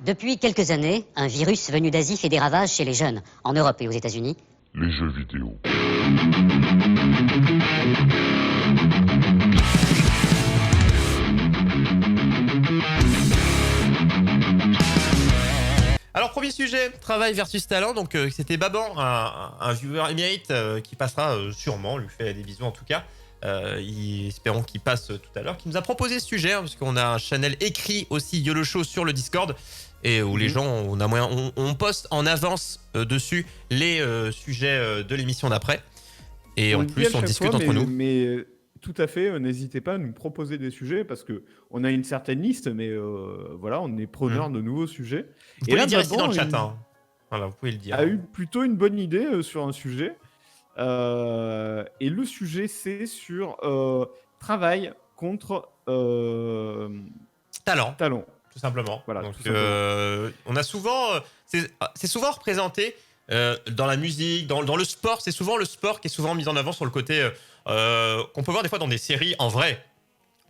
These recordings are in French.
Depuis quelques années, un virus venu d'Asie fait des ravages chez les jeunes, en Europe et aux États-Unis. Les jeux vidéo. Alors, premier sujet, travail versus talent. Donc, c'était Baban, un viewer émérite qui passera sûrement, lui fait des bisous en tout cas. Espérons qu'il passe tout à l'heure, qui nous a proposé ce sujet, parce qu'on a un channel écrit aussi YOLO Show sur le Discord, et où les gens, on poste en avance dessus les sujets de l'émission d'après. Et en plus, on discute entre nous. Mais tout à fait, n'hésitez pas à nous proposer des sujets parce qu'on a une certaine liste, mais voilà, on est preneur de nouveaux sujets. Vous pouvez le dire ici dans le chat. Hein. Voilà, vous pouvez le dire. A eu plutôt une bonne idée sur un sujet. Et le sujet, c'est sur travail contre talent. Tout simplement. Voilà, donc, tout simplement. On a souvent, c'est souvent représenté dans la musique, dans le sport. C'est souvent le sport qui est souvent mis en avant sur le côté qu'on peut voir des fois dans des séries en vrai.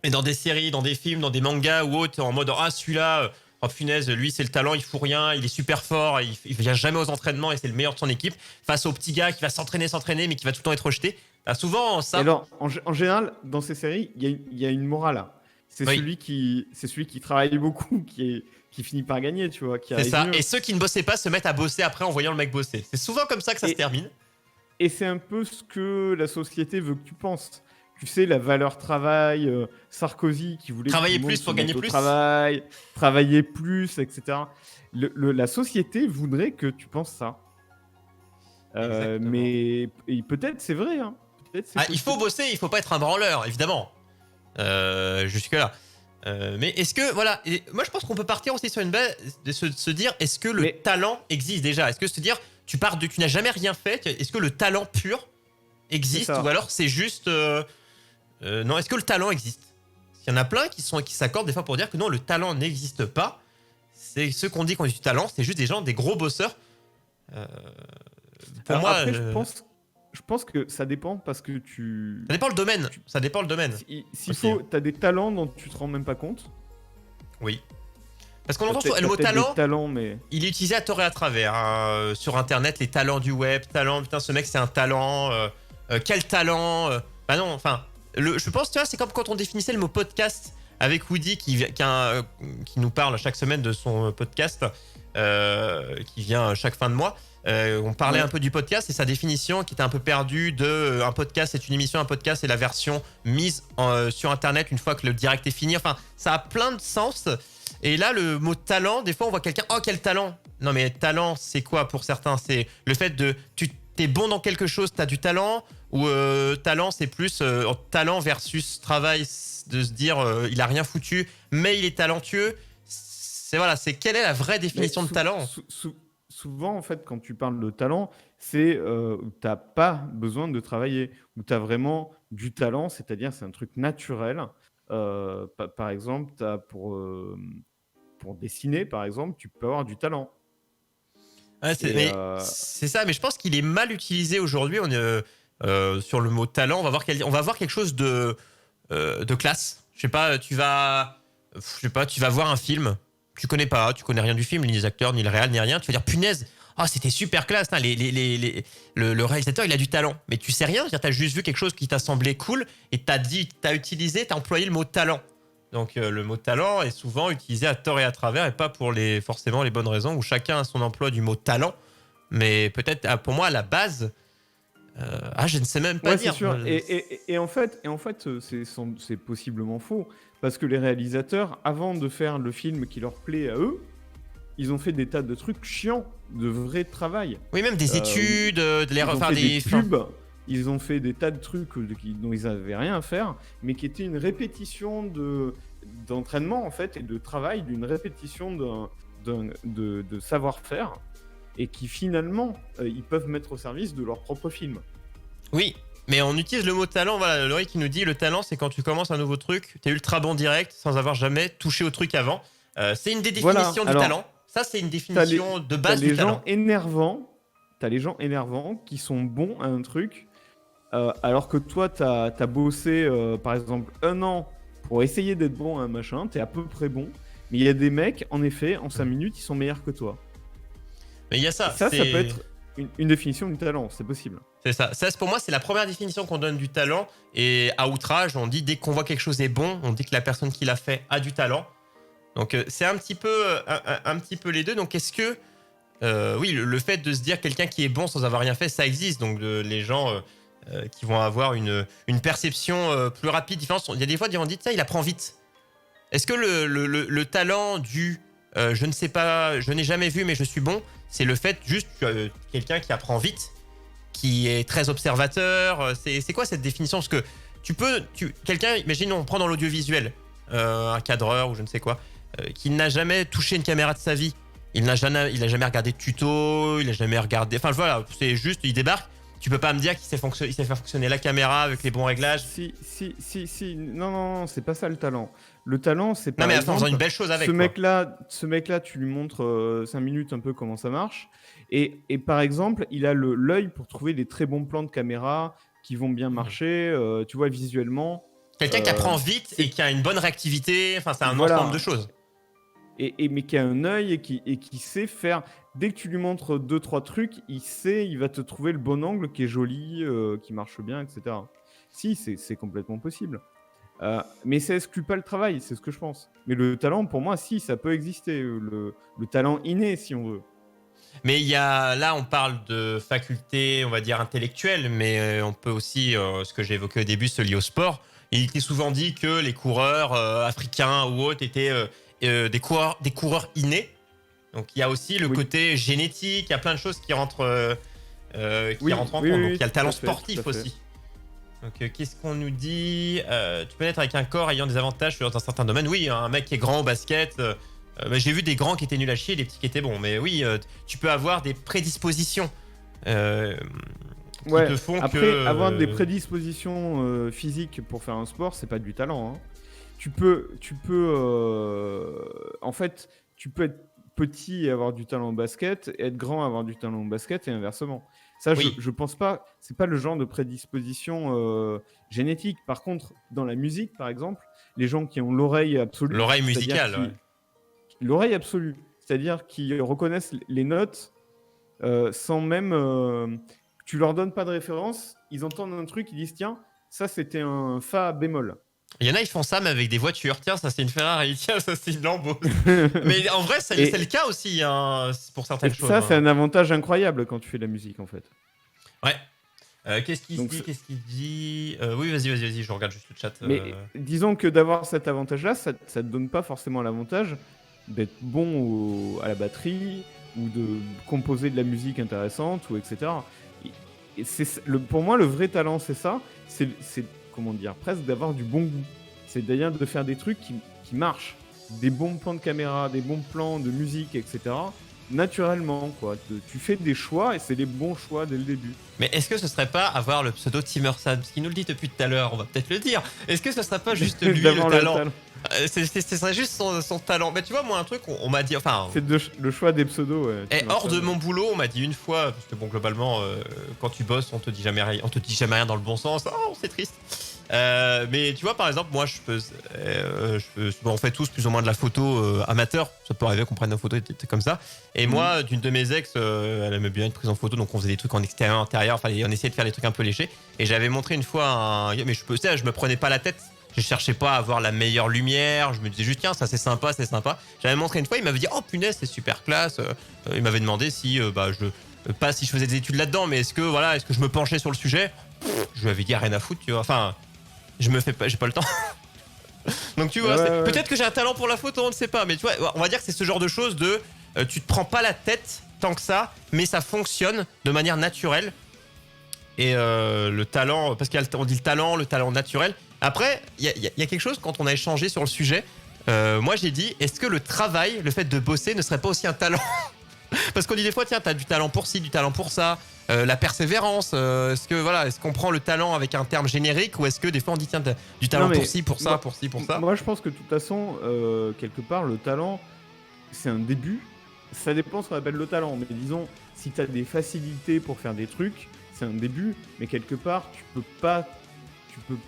Et dans des séries, dans des films, dans des mangas ou autres, en mode « Ah, celui-là, oh punaise, lui, c'est le talent, il fout rien, il est super fort, il vient jamais aux entraînements et c'est le meilleur de son équipe. » Face au petit gars qui va s'entraîner, mais qui va tout le temps être rejeté. Bah, souvent, ça... Et alors, en général, dans ces séries, il y a une morale. C'est celui qui travaille beaucoup, qui finit par gagner, tu vois. C'est ça. Mieux. Et ceux qui ne bossaient pas se mettent à bosser après en voyant le mec bosser. C'est souvent comme ça que ça se termine. Et c'est un peu ce que la société veut que tu penses. Tu sais, la valeur travail, Sarkozy qui voulait travailler plus pour gagner plus, travailler plus, etc. La société voudrait que tu penses ça. Mais peut-être c'est vrai. Hein. Il faut bosser, il faut pas être un branleur, évidemment. Jusque-là. Mais est-ce que, voilà, moi je pense qu'on peut partir aussi sur une base de se dire, est-ce que le talent existe déjà? Est-ce que se dire, tu n'as jamais rien fait, est-ce que le talent pur existe? Ou alors c'est juste... non, est-ce que le talent existe? Il y en a plein qui s'accordent des fois pour dire que non, le talent n'existe pas. C'est ceux qu'on dit qu'on a du talent, c'est juste des gens, des gros bosseurs. Pour moi, après, je pense que ça dépend parce que tu... Ça dépend le domaine. Ça dépend le domaine. S'il faut, t'as des talents dont tu te rends même pas compte. Oui. Parce qu'on entend le mot talent, mais... il est utilisé à tort et à travers. Hein, sur Internet, les talents du web, putain, ce mec c'est un talent. Quel talent bah non, enfin... je pense, tu vois, c'est comme quand on définissait le mot podcast avec Woody qui nous parle chaque semaine de son podcast, qui vient chaque fin de mois. On parlait un peu du podcast et sa définition qui était un peu perdue un podcast c'est une émission, un podcast c'est la version mise sur Internet une fois que le direct est fini. Enfin, ça a plein de sens. Et là, le mot talent, des fois on voit quelqu'un, oh quel talent. Non mais talent, c'est quoi pour certains? C'est le fait de... T'es bon dans quelque chose, t'as du talent. Ou talent, c'est plus talent versus travail, de se dire il a rien foutu, mais il est talentueux. C'est quelle est la vraie définition de talent? Souvent, en fait, quand tu parles de talent, c'est où tu n'as pas besoin de travailler, où tu as vraiment du talent, c'est-à-dire c'est un truc naturel. Par exemple, pour dessiner, par exemple, tu peux avoir du talent. C'est ça, mais je pense qu'il est mal utilisé aujourd'hui. Sur le mot talent, on va voir quelque chose de classe. Je sais pas, tu vas voir un film, tu connais rien du film, ni les acteurs, ni le réal, ni rien. Tu vas dire punaise, c'était super classe. Hein, le réalisateur, il a du talent, mais tu sais rien. Tu as juste vu quelque chose qui t'a semblé cool et t'as employé le mot talent. Donc le mot talent est souvent utilisé à tort et à travers et pas pour forcément les bonnes raisons où chacun a son emploi du mot talent. Mais peut-être pour moi à la base. Je ne sais même pas dire. C'est sûr. Et en fait, c'est possiblement faux. Parce que les réalisateurs, avant de faire le film qui leur plaît à eux, ils ont fait des tas de trucs chiants, de vrai travail. Oui, même des études, des pubs. Ils ont fait des tas de trucs dont ils n'avaient rien à faire, mais qui étaient une répétition d'entraînement, en fait, et de travail, d'une répétition de savoir-faire. Et qui finalement, ils peuvent mettre au service de leur propre film. Oui, mais on utilise le mot talent. Voilà, Laurie qui nous dit le talent, c'est quand tu commences un nouveau truc, t'es ultra bon direct sans avoir jamais touché au truc avant. C'est une des définitions du talent. Ça, c'est une définition de base du talent. T'as les gens énervants qui sont bons à un truc, alors que toi, t'as bossé, par exemple, 1 an pour essayer d'être bon à un machin, t'es à peu près bon. Mais il y a des mecs, en effet, en 5 minutes, ils sont meilleurs que toi. Mais il y a ça. Ça peut être une définition du talent, c'est possible. C'est ça. Ça, pour moi, c'est la première définition qu'on donne du talent. Et à outrage, on dit dès qu'on voit quelque chose est bon, on dit que la personne qui l'a fait a du talent. Donc c'est un petit peu les deux. Donc est-ce que oui, le fait de se dire quelqu'un qui est bon sans avoir rien fait, ça existe. Donc les gens qui vont avoir une perception plus rapide, différente. Il y a des fois, on dit ça, il apprend vite. Est-ce que le talent du je ne sais pas, je n'ai jamais vu mais je suis bon, c'est le fait juste quelqu'un qui apprend vite, qui est très observateur. C'est quoi cette définition? Parce que quelqu'un, imagine, on prend dans l'audiovisuel un cadreur ou je ne sais quoi, qui n'a jamais touché une caméra de sa vie. Il n'a jamais regardé de tuto, il n'a jamais regardé. Enfin voilà, c'est juste, il débarque. Tu peux pas me dire qu'il sait faire fonctionner la caméra avec les bons réglages. Si. Non, c'est pas ça le talent. Le talent, c'est pas. Non, mais en faisant une belle chose avec. Ce mec-là, tu lui montres 5 minutes un peu comment ça marche. Et par exemple, il a l'œil pour trouver des très bons plans de caméra qui vont bien marcher, tu vois, visuellement. Quelqu'un qui apprend vite et qui a une bonne réactivité. Enfin, c'est un ensemble de choses. Mais qui a un œil et qui sait faire. Dès que tu lui montres 2-3 trucs, il va te trouver le bon angle qui est joli, qui marche bien, etc. Si, c'est complètement possible. Mais ça exclut pas le travail, c'est ce que je pense. Mais le talent, pour moi, si, ça peut exister. Le talent inné, si on veut. Mais là, on parle de faculté, on va dire, intellectuelle, mais on peut aussi, ce que j'ai évoqué au début, se lier au sport. Il était souvent dit que les coureurs africains ou autres étaient des coureurs innés. Donc il y a aussi le côté génétique, il y a plein de choses qui rentrent en compte. Donc il y a le talent sportif aussi. Donc qu'est-ce qu'on nous dit? Tu peux naître avec un corps ayant des avantages dans un certain domaine. Oui, un mec qui est grand au basket. J'ai vu des grands qui étaient nuls à chier et des petits qui étaient bons. Mais oui, tu peux avoir des prédispositions qui te font après, avoir des prédispositions physiques pour faire un sport, c'est pas du talent. Hein. Tu peux être petit et avoir du talent au basket, et être grand et avoir du talent au basket, et inversement. Ça, oui. je pense pas, c'est pas le genre de prédisposition génétique. Par contre, dans la musique, par exemple, les gens qui ont l'oreille absolue... L'oreille musicale, ouais. L'oreille absolue, c'est-à-dire qui reconnaissent les notes sans même... tu leur donnes pas de référence, ils entendent un truc, ils disent « Tiens, ça, c'était un Fa bémol ». Il y en a, ils font ça, mais avec des voitures. Tiens, ça, c'est une Ferrari. Tiens, ça, c'est une Lambo. Mais en vrai, c'est le cas aussi hein, pour certaines choses. Ça, c'est un avantage incroyable quand tu fais de la musique, en fait. Ouais. Qu'est-ce qu'il dit Oui, vas-y, je regarde juste le chat. Mais disons que d'avoir cet avantage-là, ça te donne pas forcément l'avantage d'être bon à la batterie ou de composer de la musique intéressante, ou etc. Pour moi, le vrai talent, c'est ça. C'est comment dire, presque d'avoir du bon goût. C'est d'ailleurs de faire des trucs qui marchent. Des bons plans de caméra, des bons plans de musique, etc. Naturellement, quoi. Tu fais des choix et c'est les bons choix dès le début. Mais est-ce que ce serait pas avoir le pseudo Timerson? Parce qu'il nous le dit depuis tout à l'heure, on va peut-être le dire. Est-ce que ce serait pas juste lui le talent? Ce serait juste son talent. Mais tu vois, moi, un truc, on m'a dit... Enfin, c'est le choix des pseudos. Ouais, et hors de mon boulot, on m'a dit une fois, parce que bon, globalement, quand tu bosses, on te dit jamais rien dans le bon sens. Oh, c'est triste. Mais tu vois, par exemple, moi, on fait tous plus ou moins de la photo amateur. Ça peut arriver qu'on prenne nos photos comme ça. Et moi, d'une de mes ex, elle aimait bien être prise en photo, donc on faisait des trucs en extérieur, intérieur. Enfin, on essayait de faire des trucs un peu léchés. Et j'avais montré une fois mais je me prenais pas la tête. Je cherchais pas à avoir la meilleure lumière. Je me disais juste, tiens, ça c'est sympa, c'est sympa. J'avais montré une fois, il m'avait dit, oh punaise, c'est super classe. Il m'avait demandé si, pas si je faisais des études là-dedans, mais est-ce que je me penchais sur le sujet? Je lui avais dit, rien à foutre, tu vois. Enfin, j'ai pas le temps. Donc tu vois, peut-être que j'ai un talent pour la photo, on ne sait pas. Mais tu vois, on va dire que c'est ce genre de choses tu te prends pas la tête tant que ça, mais ça fonctionne de manière naturelle. Et le talent, parce qu'on dit le talent naturel. Après, il y a quelque chose quand on a échangé sur le sujet. Moi, j'ai dit, est-ce que le travail, le fait de bosser, ne serait pas aussi un talent? Parce qu'on dit des fois, tiens, t'as du talent pour ci, du talent pour ça. La persévérance, est-ce qu'on prend le talent avec un terme générique ou est-ce que des fois on dit, tiens, t'as du talent pour ci, pour ça, pour ci, pour ça? Moi, je pense que de toute façon, quelque part, le talent, c'est un début. Ça dépend ce qu'on appelle le talent. Mais disons, si t'as des facilités pour faire des trucs, c'est un début. Mais quelque part, tu peux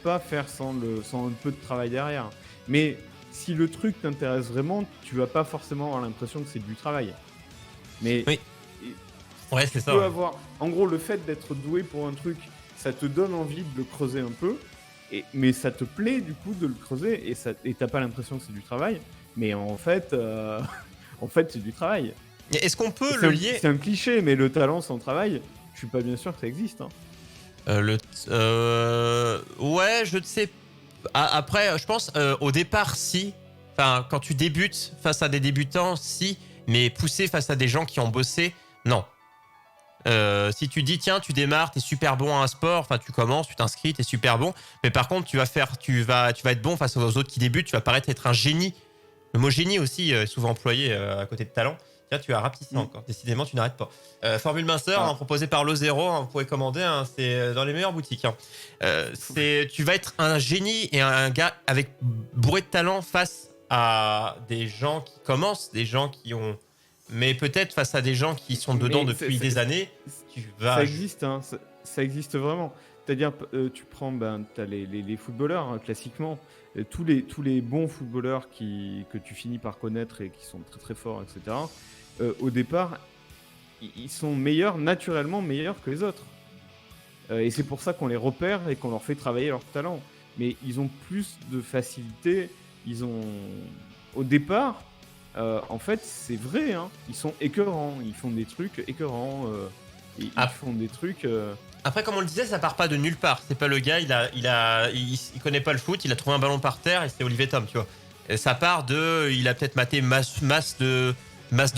pas faire sans un peu de travail derrière. Mais si le truc t'intéresse vraiment, tu vas pas forcément avoir l'impression que c'est du travail. Mais Oui. Ouais, c'est tu ça. peux Ouais. avoir... En gros, le fait d'être doué pour un truc, ça te donne envie de le creuser un peu, mais ça te plaît du coup de le creuser, et t'as pas l'impression que c'est du travail, mais en fait, en fait c'est du travail. Et est-ce qu'on peut C'est le un, lier c'est un cliché, mais le talent sans travail, je suis pas bien sûr que ça existe. Hein. Ouais, je ne sais. Après, je pense au départ, si. Enfin, quand tu débutes face à des débutants, si. Mais pousser face à des gens qui ont bossé, non. Si tu dis, tiens, tu démarres, t'es super bon à un sport, enfin, tu commences, tu t'inscris, t'es super bon. Mais par contre, tu vas être bon face aux autres qui débutent, tu vas paraître être un génie. Le mot génie aussi est souvent employé à côté de talent. Tiens, tu as rapetissé encore. Décidément, tu n'arrêtes pas. Formule minceur, hein, proposée par Lozero, hein, vous pouvez commander, hein, c'est dans les meilleures boutiques. Hein. Tu vas être un génie et un gars avec bourré de talent face à des gens qui commencent, des gens qui ont... Mais peut-être face à des gens qui sont dedans depuis des années, tu vas... Ça existe, hein, ça existe vraiment. C'est-à-dire, tu prends, t'as les footballeurs, hein, classiquement, tous les bons footballeurs que tu finis par connaître et qui sont très très forts, etc. Au départ, ils sont naturellement meilleurs que les autres. Et c'est pour ça qu'on les repère et qu'on leur fait travailler leur talent. Mais ils ont plus de facilité. Au départ, en fait, c'est vrai. Hein, ils sont écœurants. Ils font des trucs écœurants. Ils font des trucs. Après, comme on le disait, ça part pas de nulle part. C'est pas le gars, il connaît pas le foot, il a trouvé un ballon par terre et c'est Olivier Tom, tu vois. Et ça part il a peut-être maté masse de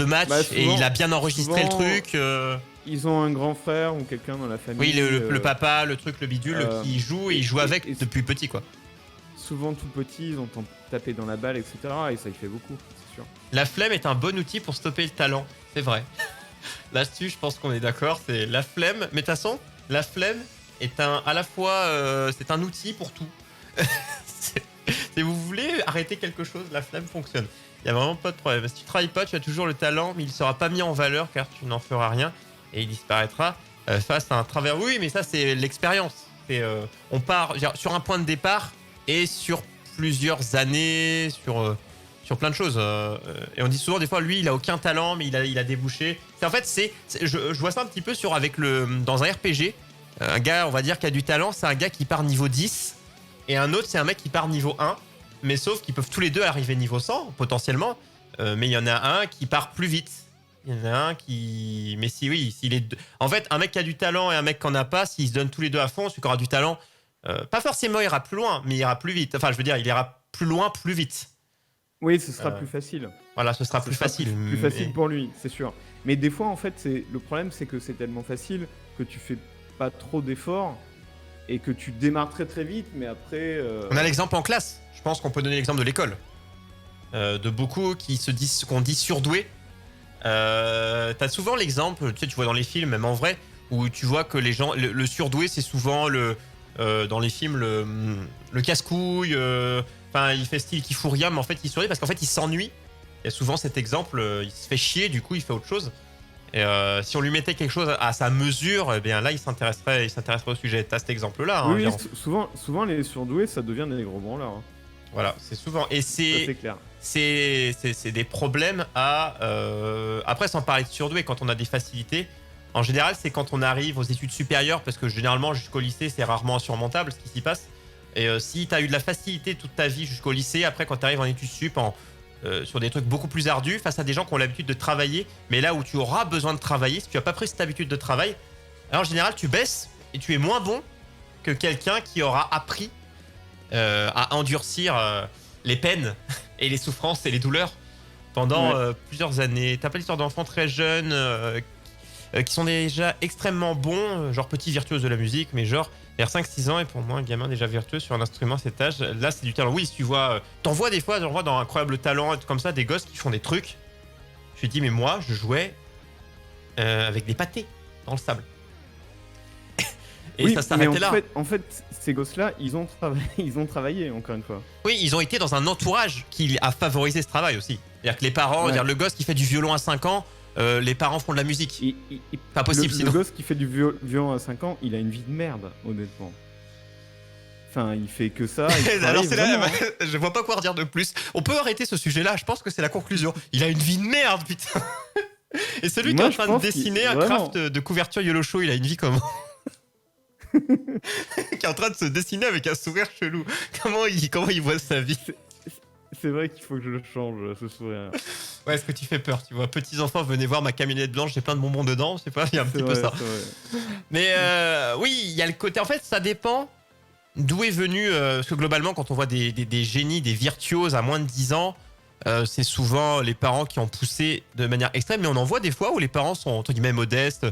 matchs et il a bien enregistré le truc. Ils ont un grand frère ou quelqu'un dans la famille. Oui, le papa, le truc, le bidule, qui joue et il joue avec depuis petit, quoi. Souvent tout petit, ils ont tapé dans la balle, etc. Et ça y fait beaucoup, c'est sûr. La flemme est un bon outil pour stopper le talent, c'est vrai. Là-dessus, je pense qu'on est d'accord, c'est la flemme. Mais de toute façon, la flemme est à la fois, c'est un outil pour tout. Si vous voulez arrêter quelque chose, la flemme fonctionne. Il n'y a vraiment pas de problème. Si tu travailles pas, tu as toujours le talent, mais il ne sera pas mis en valeur car tu n'en feras rien et il disparaîtra face à un travers. Oui, mais ça, c'est l'expérience. On part sur un point de départ et sur plusieurs années, sur plein de choses. Et on dit souvent, des fois, lui, il a aucun talent, mais il a débouché. En fait, je vois ça un petit peu dans un RPG. Un gars, on va dire, qui a du talent, c'est un gars qui part niveau 10. Et un autre, c'est un mec qui part niveau 1. Mais sauf qu'ils peuvent tous les deux arriver niveau 100, potentiellement. Mais il y en a un qui part plus vite. Il y en a un qui... Mais s'il est... En fait, un mec qui a du talent et un mec qui en a pas, s'ils se donnent tous les deux à fond, celui qui aura du talent, pas forcément ira plus loin, mais il ira plus vite. Enfin, je veux dire, il ira plus loin plus vite. Oui, ce sera plus facile. Voilà, ce sera plus facile. Plus facile pour lui, c'est sûr. Mais des fois, en fait, le problème, c'est que c'est tellement facile que tu fais pas trop d'efforts et que tu démarres très très vite, mais après... On a l'exemple en classe. Je pense qu'on peut donner l'exemple de l'école. De beaucoup qu'on dit surdoués. T'as souvent l'exemple, tu vois dans les films, même en vrai, où tu vois que les gens... Le surdoué, c'est souvent dans les films le casse-couille. Enfin, il fait style qu'il fout rien, mais en fait, il sourit parce qu'en fait, il s'ennuie. Il y a souvent cet exemple, il se fait chier, du coup, il fait autre chose. Et si on lui mettait quelque chose à sa mesure, eh bien là, il s'intéresserait au sujet. T'as cet exemple-là. Hein, oui, souvent, les surdoués, ça devient des gros branleurs. Hein. Voilà, c'est souvent. Et c'est clair. C'est des problèmes à... Après, sans parler de surdoués, quand on a des facilités, en général, c'est quand on arrive aux études supérieures, parce que généralement, jusqu'au lycée, c'est rarement insurmontable ce qui s'y passe. Et si tu as eu de la facilité toute ta vie jusqu'au lycée, après, quand tu arrives en études sup, sur des trucs beaucoup plus ardus, face à des gens qui ont l'habitude de travailler, mais là où tu auras besoin de travailler, si tu n'as pas pris cette habitude de travail, alors en général, tu baisses et tu es moins bon que quelqu'un qui aura appris à endurcir les peines et les souffrances et les douleurs pendant plusieurs années. T'as pas l'histoire d'enfants très jeunes qui sont déjà extrêmement bons, genre petits virtuoses de la musique, mais genre vers 5-6 ans, et pour moi un gamin déjà virtueux sur un instrument à cet âge, là c'est du talent. Oui, si tu vois, t'en vois des fois, dans Incroyable Talent et tout comme ça, des gosses qui font des trucs. Je me dis, mais moi je jouais avec des pâtés dans le sable. Et oui, ça s'arrêtait là. En fait, ces gosses-là, ils ont travaillé, encore une fois. Oui, ils ont été dans un entourage qui a favorisé ce travail aussi. C'est-à-dire que les parents, le gosse qui fait du violon à 5 ans, les parents font de la musique. Pas possible sinon. Le gosse qui fait du violon à 5 ans, il a une vie de merde, honnêtement. Enfin, il fait que ça. Il Alors travaille c'est là, vraiment, hein. je vois pas quoi redire de plus. On peut arrêter ce sujet-là, je pense que c'est la conclusion. Il a une vie de merde, putain. Et celui qui est Moi, en je train de pense dessiner un vraiment. craft de couverture YOLO Show, il a une vie comment? Qui est en train de se dessiner avec un sourire chelou. Comment il voit sa vie? C'est vrai qu'il faut que je le change, ce sourire. Ouais, est-ce que tu fais peur, tu vois? Petits enfants, venez voir ma camionnette blanche, j'ai plein de bonbons dedans, je sais pas, il y a un C'est petit peu vrai, ça. c'est vrai. Mais oui, il y a le côté. En fait, ça dépend d'où est venu. Parce que globalement, quand on voit des génies, des virtuoses à moins de 10 ans, c'est souvent les parents qui ont poussé de manière extrême. Mais on en voit des fois où les parents sont entre guillemets modestes.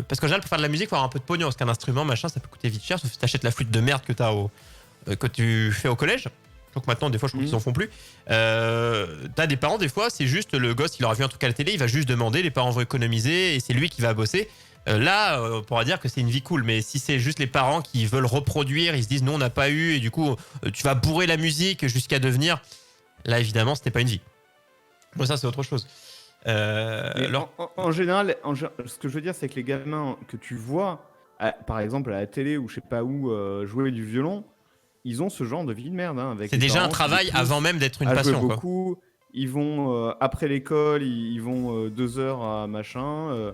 Parce qu'en général, pour faire de la musique, il faut avoir un peu de pognon. Parce qu'un instrument, machin, ça peut coûter vite cher. Sauf si t'achètes la flûte de merde que tu fais au collège. Donc maintenant, des fois, je trouve qu'ils en font plus. T'as des parents, des fois, c'est juste le gosse, il aura vu un truc à la télé, il va juste demander, les parents vont économiser et c'est lui qui va bosser. Là, on pourra dire que c'est une vie cool, mais si c'est juste les parents qui veulent reproduire, ils se disent non, on n'a pas eu, et du coup, tu vas bourrer la musique jusqu'à devenir. Là, évidemment, c'était pas une vie. Bon, ça, c'est autre chose. En général, ce que je veux dire, c'est que les gamins que tu vois, par exemple à la télé ou je sais pas où, jouer du violon, ils ont ce genre de vie de merde. Hein, avec c'est les déjà parents un travail avant même d'être une à jouer passion, quoi. beaucoup. Ils vont après l'école, ils vont 2 heures à machin.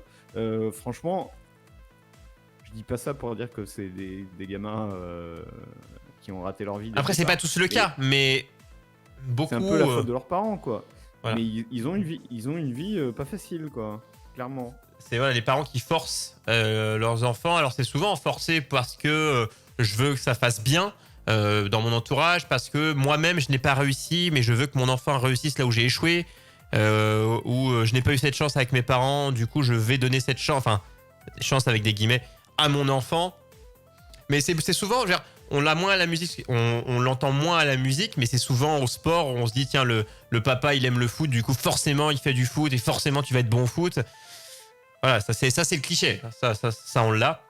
Franchement, je dis pas ça pour dire que c'est des gamins qui ont raté leur vie. Après, c'est pas tous le cas, mais beaucoup. C'est un peu la faute de leurs parents, quoi. Voilà. Mais ils ont une vie pas facile, quoi. Clairement. C'est voilà, les parents qui forcent leurs enfants. Alors c'est souvent forcé parce que je veux que ça fasse bien dans mon entourage, parce que moi-même je n'ai pas réussi, mais je veux que mon enfant réussisse là où j'ai échoué, ou je n'ai pas eu cette chance avec mes parents, du coup je vais donner cette chance, enfin chance avec des guillemets, à mon enfant. Mais c'est souvent, genre, on l'a moins à la musique, on l'entend moins à la musique, mais c'est souvent au sport où on se dit tiens le papa il aime le foot, du coup forcément il fait du foot et forcément tu vas être bon au foot. Voilà, ça c'est le cliché. Ça on l'a.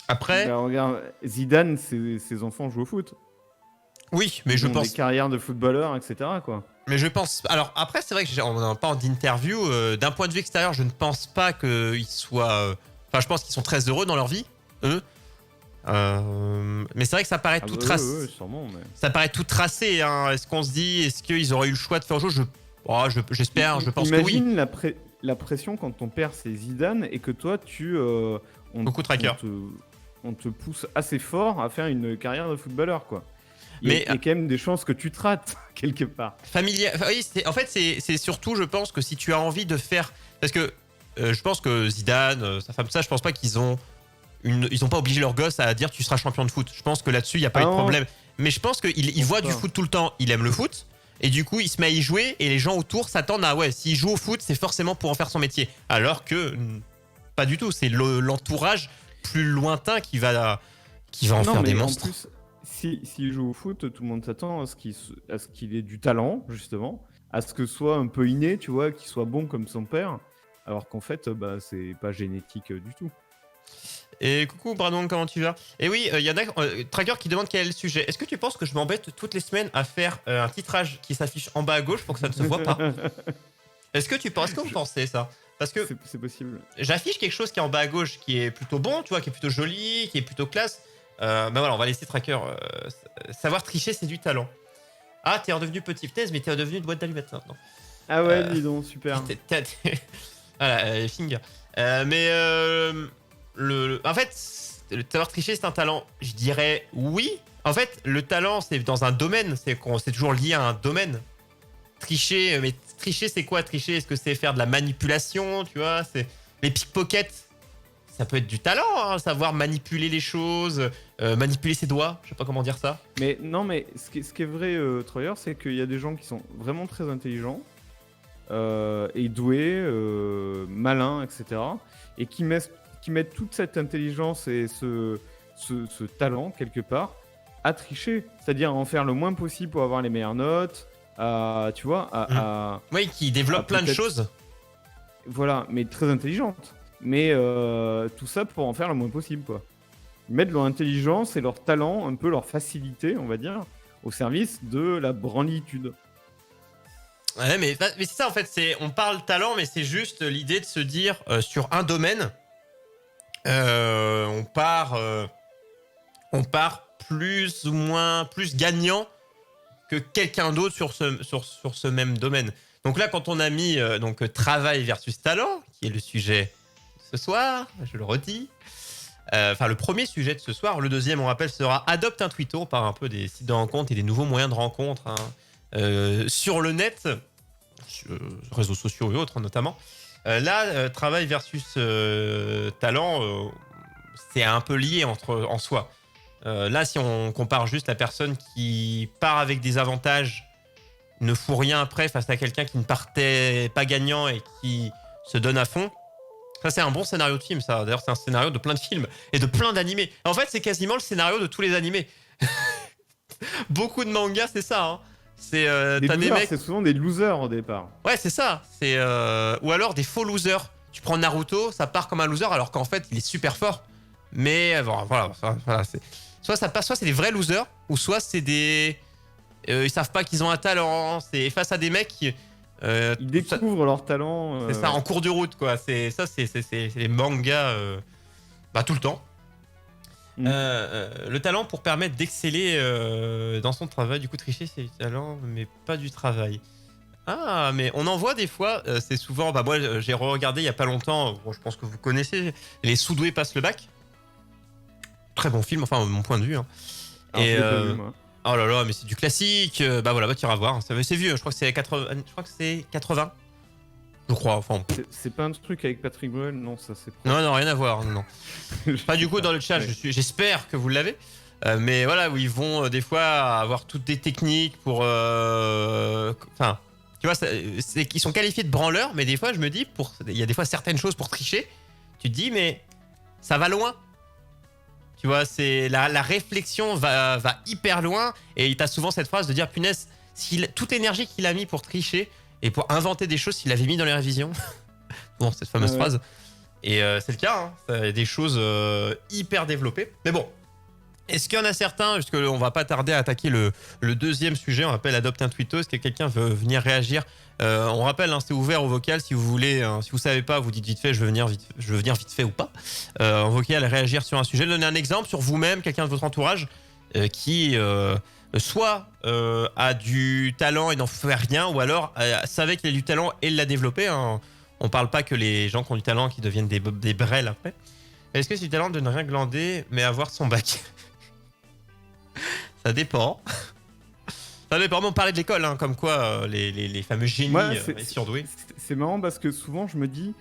Après, Bah, regarde, Zidane, ses enfants jouent au foot. oui, mais Ils je ont pense. des carrières de footballeurs, etc. quoi. Mais je pense. Alors après, c'est vrai que on n'en a pas d'interview. D'un point de vue extérieur, je ne pense pas qu'ils soient. Enfin, je pense qu'ils sont très heureux dans leur vie, eux. Mais c'est vrai que ça paraît tout tracé. Ouais, sûrement, mais... Ça paraît tout tracé. Hein. Est-ce qu'on se dit, est-ce qu'ils auraient eu le choix de faire jouer j'espère, je pense que oui. Imagine la pression quand ton père c'est Zidane et que toi Beaucoup de trackers. On te pousse assez fort à faire une carrière de footballeur, quoi. Il y a Mais quand même des chances que tu te rates quelque part. Familial. Oui, en fait, c'est surtout, je pense que si tu as envie de faire, parce que je pense que Zidane, sa femme, ça, je pense pas qu'ils ont ils ont pas obligé leur gosse à dire tu seras champion de foot. Je pense que là-dessus, il y a pas eu de problème. Mais je pense qu'il voit du foot tout le temps. Il aime le foot. Et du coup, il se met à y jouer et les gens autour s'attendent à ouais, s'il joue au foot, c'est forcément pour en faire son métier. Alors que pas du tout. C'est l'entourage plus lointain qui va en faire des monstres. En plus, s'il joue au foot, tout le monde s'attend à ce qu'il ait du talent, justement, à ce que ce soit un peu inné, tu vois, qu'il soit bon comme son père, alors qu'en fait, bah, c'est pas génétique du tout. Et coucou Brandon, comment tu vas? Et oui, il y en a Tracker qui demande quel est le sujet. Est-ce que tu penses que je m'embête toutes les semaines à faire un titrage qui s'affiche en bas à gauche pour que ça ne se voit pas? Est-ce que vous pensez ça? Parce que c'est possible. J'affiche quelque chose qui est en bas à gauche qui est plutôt bon, tu vois, qui est plutôt joli, qui est plutôt classe. Ben voilà, on va laisser Tracker. Savoir tricher, c'est du talent. Ah, t'es redevenu petit thèse, mais t'es redevenu une boîte d'allumettes maintenant. Ah ouais, dis donc, super. Voilà, finger. En fait, le savoir tricher, c'est un talent. Je dirais oui. En fait, le talent, c'est dans un domaine. C'est toujours lié à un domaine. Tricher, mais tricher, c'est quoi tricher? Est-ce que c'est faire de la manipulation, tu vois? C'est les pickpockets. Ça peut être du talent, hein, savoir manipuler les choses, manipuler ses doigts. Je sais pas comment dire ça. Mais non, mais ce qui est vrai, Troyer, c'est qu'il y a des gens qui sont vraiment très intelligents et doués, malins, etc. Et qui mettent toute cette intelligence et ce talent, quelque part, à tricher. C'est-à-dire à en faire le moins possible pour avoir les meilleures notes, tu vois, oui, qui développe plein de choses. Voilà, mais très intelligentes. Mais tout ça pour en faire le moins possible, quoi. Ils mettent leur intelligence et leur talent, un peu leur facilité, on va dire, au service de la branlitude. Ouais, mais c'est ça en fait, on parle talent, mais c'est juste l'idée de se dire sur un domaine, on part plus ou moins plus gagnant que quelqu'un d'autre sur ce même domaine. Donc là, quand on a mis travail versus talent, qui est le sujet de ce soir, je le redis, le premier sujet de ce soir, le deuxième, on rappelle, sera adopte un Twitto. On parle un peu des sites de rencontres et des nouveaux moyens de rencontre sur le net, sur réseaux sociaux et autres notamment. Travail versus talent, c'est un peu lié en soi. Là, si on compare juste la personne qui part avec des avantages, ne fout rien après face à quelqu'un qui ne partait pas gagnant et qui se donne à fond, ça c'est un bon scénario de film, ça. D'ailleurs, c'est un scénario de plein de films et de plein d'animés. En fait, c'est quasiment le scénario de tous les animés. Beaucoup de mangas, c'est ça. Hein. T'as des mecs... C'est souvent des losers au départ. Ouais, c'est ça. Ou alors des faux losers. Tu prends Naruto, ça part comme un loser alors qu'en fait, il est super fort. Mais voilà, soit ça passe, soit c'est des vrais losers, ou soit c'est des... ils savent pas qu'ils ont un talent. C'est face à des mecs qui... ils découvrent leur talent. C'est ça, en cours de route, quoi. C'est les mangas tout le temps. Le talent pour permettre d'exceller dans son travail. Du coup, tricher, c'est du talent, mais pas du travail. Ah, mais on en voit des fois. C'est souvent... moi, j'ai regardé il y a pas longtemps, je pense que vous connaissez, Les Sous-doués passent le bac. Très bon film, enfin, mon point de vue. Hein. Alors, je l'ai pas vu, moi. Oh là là, mais c'est du classique. Tu iras voir. C'est vieux, je crois que c'est 80. Je crois que c'est 80. Je crois, enfin. C'est pas un truc avec Patrick Bruel, non, ça c'est... Non, rien à voir, non. Du coup, dans le chat, j'espère que vous l'avez. Mais voilà, où ils vont des fois avoir toutes des techniques pour... tu vois, c'est qu'ils sont qualifiés de branleurs, mais des fois, je me dis, il y a des fois certaines choses pour tricher, tu te dis, mais ça va loin. Tu vois, c'est la réflexion va hyper loin, et t'as souvent cette phrase de dire, punaise, toute l'énergie qu'il a mis pour tricher et pour inventer des choses, s'il l'avait mis dans les révisions. Bon, cette fameuse phrase. Et c'est le cas, hein. Ça a des choses hyper développées. Mais bon, est-ce qu'il y en a certains, puisqu'on va pas tarder à attaquer le deuxième sujet, on appelle adopte un Twitto, est-ce que quelqu'un veut venir réagir? On rappelle, hein, c'est ouvert au vocal, si vous voulez, si vous savez pas, vous dites vite fait, je veux venir vite fait ou pas. En vocal, réagir sur un sujet, donner un exemple sur vous-même, quelqu'un de votre entourage qui soit a du talent et n'en fait rien, ou alors savait qu'il a du talent et l'a développé. Hein. On parle pas que les gens qui ont du talent qui deviennent des brels après. Est-ce que c'est du talent de ne rien glander, mais avoir son bac? Ça dépend. Ça dépend. On parlait de l'école, hein, comme quoi les fameux génies surdoués. C'est marrant parce que souvent je me dis,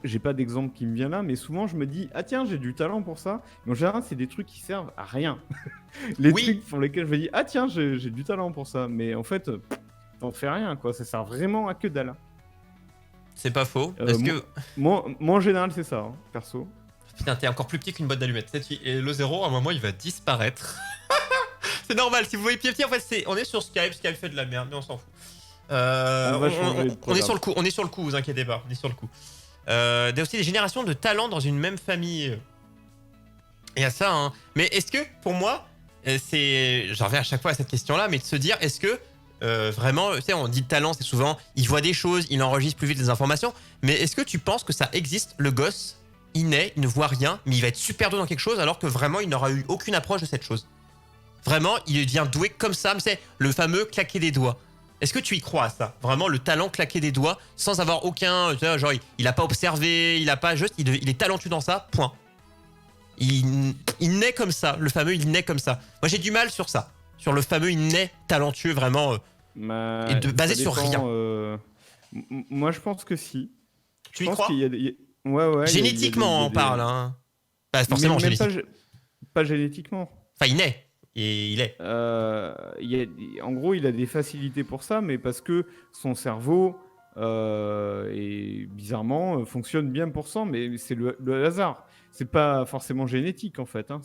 j'ai pas d'exemple qui me vient là, mais souvent je me dis, ah tiens, j'ai du talent pour ça. Mais en général, c'est des trucs qui servent à rien. Trucs pour lesquels je me dis, ah tiens, j'ai du talent pour ça. Mais en fait, t'en fais rien, quoi. Ça sert vraiment à que dalle. C'est pas faux. Moi, en général, c'est ça, hein, perso. Putain, t'es encore plus petit qu'une boîte d'allumettes. Et le 0, à un moment, il va disparaître. C'est normal, si vous voyez petit, en fait, on est sur Skype fait de la merde, mais on s'en fout. On est sur le coup, vous inquiétez pas, on est sur le coup. Il y a aussi des générations de talents dans une même famille. Il y a ça, hein. Mais est-ce que, pour moi, j'en reviens à chaque fois à cette question-là, mais de se dire, est-ce que vraiment, tu sais, on dit de talent, c'est souvent, il voit des choses, il enregistre plus vite les informations, mais est-ce que tu penses que ça existe, le gosse, il naît, il ne voit rien, mais il va être super doué dans quelque chose, alors que vraiment, il n'aura eu aucune approche de cette chose. Vraiment, il devient doué comme ça, mais c'est le fameux claquer des doigts. Est-ce que tu y crois à ça? Vraiment, le talent claquer des doigts, sans avoir aucun, genre, il a pas observé, il a pas juste, il est talentueux dans ça, point. Il naît comme ça, le fameux il naît comme ça. Moi, j'ai du mal sur ça. Sur le fameux il naît talentueux, vraiment, et basé sur rien. Moi, je pense que si. Tu y crois? Ouais, génétiquement, on parle. Hein. Pas forcément génétiquement. Pas génétiquement. Enfin, il naît. Et il est. En gros, il a des facilités pour ça, mais parce que son cerveau, bizarrement, fonctionne bien pour ça, mais c'est le hasard. C'est pas forcément génétique, en fait. Hein,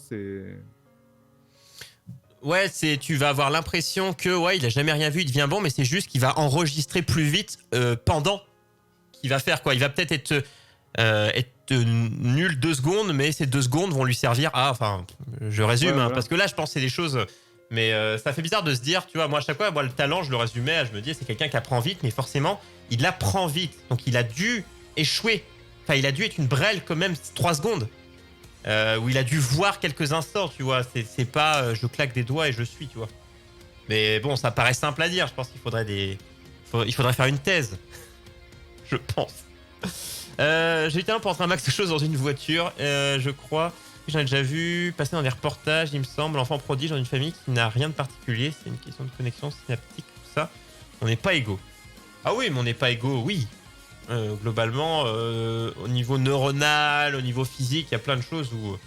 Ouais, tu vas avoir l'impression que il a jamais rien vu, il devient bon, mais c'est juste qu'il va enregistrer plus vite pendant qu'il va faire quoi. Il va peut-être être nul 2 secondes, mais ces 2 secondes vont lui servir à... Enfin, je résume, voilà. Parce que là, je pense que c'est des choses... Mais ça fait bizarre de se dire, tu vois, moi, à chaque fois, le talent, je le résumais, je me dis, c'est quelqu'un qui apprend vite, mais forcément, il apprend vite. Donc, il a dû échouer. Enfin, il a dû être une brêle quand même 3 secondes. où il a dû voir quelques instants, tu vois. C'est pas je claque des doigts et je suis, tu vois. Mais bon, ça paraît simple à dire. Je pense qu'il faudrait il faudrait faire une thèse. Je pense. J'ai eu talent pour entrer un max de choses dans une voiture, je crois. J'en ai déjà vu passer dans des reportages, il me semble. Enfant prodige dans une famille qui n'a rien de particulier. C'est une question de connexion synaptique, tout ça. On n'est pas égaux. Ah oui, mais on n'est pas égaux, oui. Globalement, au niveau neuronal, au niveau physique, il y a plein de choses où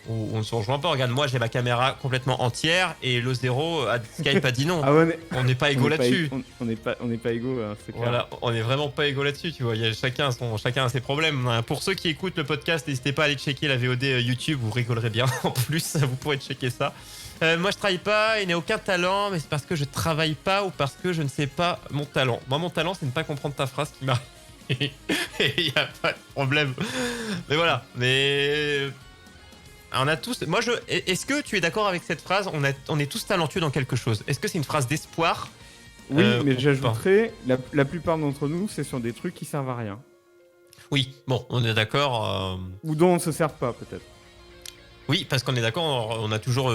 on ne se rejoint pas. Regarde, moi j'ai ma caméra complètement entière et le zéro à Skype a dit non. Ah ouais, on n'est pas égaux là-dessus. On n'est pas égaux, hein, c'est clair. Voilà, on est vraiment pas égaux là-dessus, tu vois. Il y a chacun a ses problèmes. Pour ceux qui écoutent le podcast, n'hésitez pas à aller checker la VOD YouTube, vous rigolerez bien. En plus, vous pourrez checker ça. Moi je travaille pas et n'ai aucun talent, mais c'est parce que je travaille pas ou parce que je ne sais pas mon talent. Moi mon talent c'est ne pas comprendre ta phrase qui m'arrive. Il n'y a pas de problème. Mais voilà, mais on a tous. Moi, est-ce que tu es d'accord avec cette phrase? On est tous talentueux dans quelque chose. Est-ce que c'est une phrase d'espoir? Oui, mais j'ajouterais, la plupart d'entre nous, c'est sur des trucs qui servent à rien. Oui, bon, on est d'accord. Ou dont on ne se sert pas, peut-être. Oui, parce qu'on est d'accord, on a toujours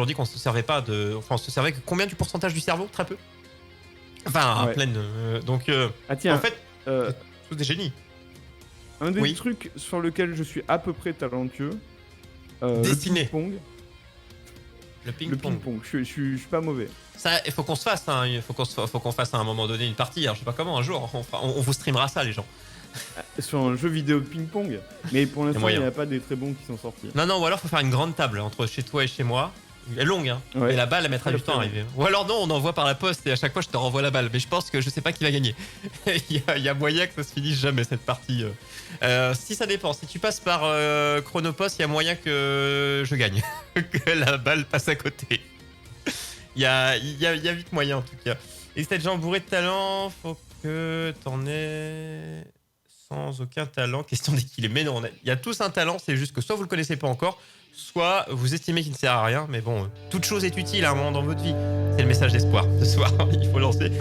dit qu'on se servait pas de. Enfin, on se servait que combien du pourcentage du cerveau? Très peu. Enfin, ouais. pleine. Donc, ah tiens, en fait, tous des génies. Un des trucs sur lequel je suis à peu près talentueux. Dessiner. Le ping-pong. Le ping-pong. Je suis pas mauvais. Ça, il faut qu'on se fasse. Hein. Il faut qu'on fasse à un moment donné une partie. Alors, je sais pas comment, un jour, on vous streamera ça, les gens. Sur un jeu vidéo de ping-pong. Mais pour l'instant, il n'y a pas des très bons qui sont sortis. Non, ou alors faut faire une grande table entre chez toi et chez moi. Elle est longue, hein. Ouais. Et la balle, elle mettra du temps à arriver. Ou alors non, on envoie par la poste et à chaque fois, je te renvoie la balle. Mais je pense que je sais pas qui va gagner. Il y a moyen que ça se finisse jamais, cette partie. Si ça dépend. Si tu passes par Chronopost, il y a moyen que je gagne. Que la balle passe à côté. Il y a vite moyen, en tout cas. Et si t'as des gens bourrés de talent, faut que t'en aies sans aucun talent. Question d'équilibre. Mais non, il y a tous un talent. C'est juste que soit vous le connaissez pas encore, soit vous estimez qu'il ne sert à rien, mais bon, toute chose est utile à un moment dans votre vie. C'est le message d'espoir ce soir, il faut lancer.